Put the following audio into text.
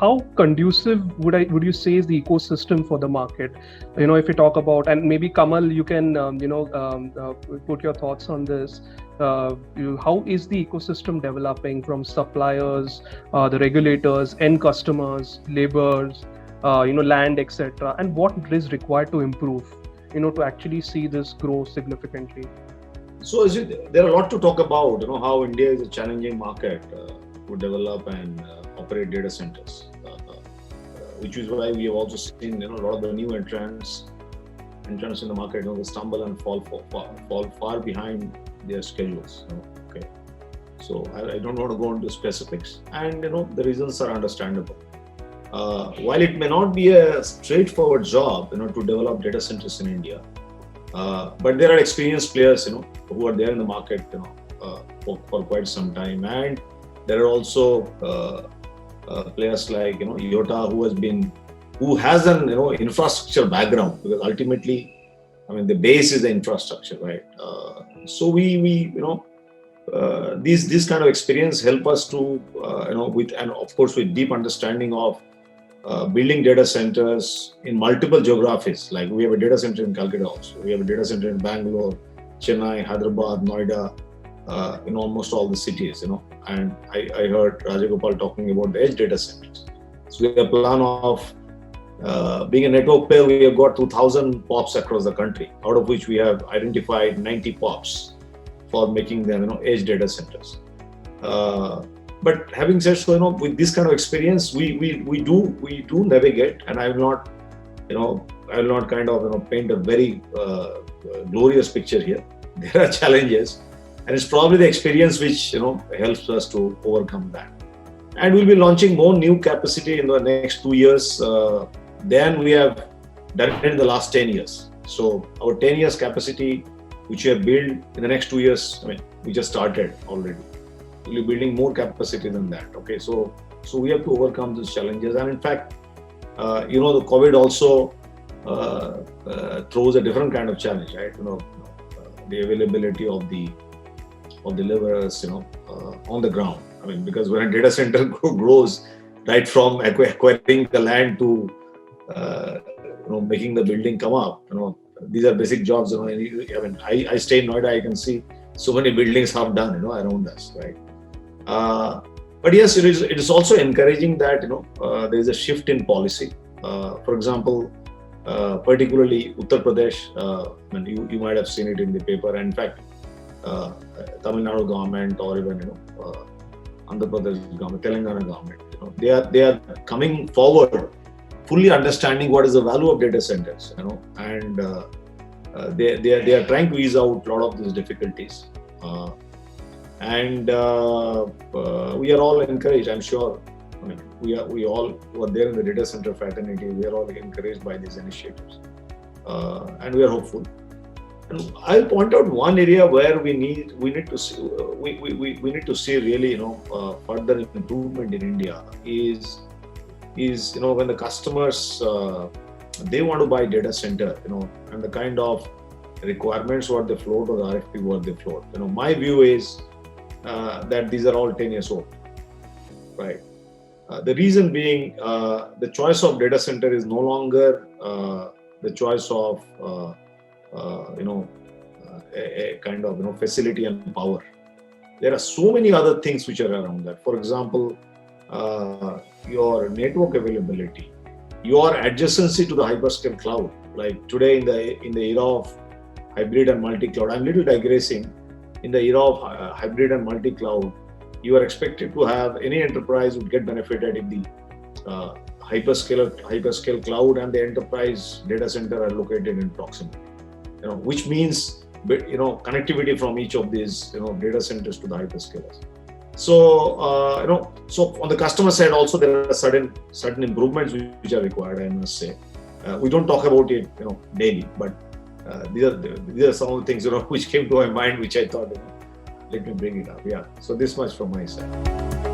how conducive would you say is the ecosystem for the market? If you talk about, and maybe Kamal, you can put your thoughts on this. How is the ecosystem developing from suppliers, the regulators, end customers, laborers, land, etc., and what is required to improve, to actually see this grow significantly? So there are a lot to talk about. How India is a challenging market to develop and operate data centers, which is why we have also seen a lot of the new entrants in the market. They stumble and fall far behind their schedules. Okay, so I don't want to go into specifics, and the reasons are understandable. While it may not be a straightforward job, to develop data centers in India, but there are experienced players, who are there in the market, for quite some time, and there are also players like Yotta who has an infrastructure background, because ultimately, the base is the infrastructure, right? So we these kind of experience help us to with, and of course with deep understanding of building data centers in multiple geographies. Like we have a data center in Calcutta also. We have a data center in Bangalore, Chennai, Hyderabad, Noida, in almost all the cities, And I heard Rajagopal talking about the edge data centers. So we have a plan of being a network player. We have got 2,000 POPs across the country, out of which we have identified 90 POPs for making them, edge data centers. But having said so, with this kind of experience, we do navigate, and I will not kind of paint a very glorious picture here. There are challenges, and it's probably the experience which helps us to overcome that. And we'll be launching more new capacity in the next 2 years than we have done in the last 10 years. So our 10 years capacity, which we have built in the next 2 years, we just started already. We'll be building more capacity than that. Okay, so we have to overcome these challenges. And in fact, the COVID also throws a different kind of challenge, right? The availability of the laborers, on the ground. Because when a data center grows, right from acquiring the land to making the building come up, these are basic jobs. I stay in Noida, I can see so many buildings half done, around us, right? But yes, it is also encouraging that there is a shift in policy. For example, particularly Uttar Pradesh, you might have seen it in the paper. And in fact, Tamil Nadu government, or even Andhra Pradesh government, Telangana government, they are coming forward, fully understanding what is the value of data centers, and they are trying to ease out a lot of these difficulties. And we are all encouraged, I'm sure. We all who are there in the data center fraternity, we are all encouraged by these initiatives, and we are hopeful. And I'll point out one area where we need to see really further improvement in India is when the customers they want to buy data center, and the kind of requirements what they float, or the RFP what they float. My view is that these are all 10 years old, right? The reason being, the choice of data center is no longer the choice of a kind of facility and power. There are so many other things which are around that. For example, your network availability, your adjacency to the hyperscale cloud. Like today in the era of hybrid and multi-cloud, I'm little digressing. In the era of hybrid and multi-cloud, you are expected to have any enterprise would get benefited if the hyperscale cloud and the enterprise data center are located in proximity. Which means connectivity from each of these data centers to the hyperscalers. So so on the customer side also there are certain improvements which are required, I must say. We don't talk about it daily, but these are some of the things which came to my mind, which I thought let me bring it up. Yeah, so this much from my side.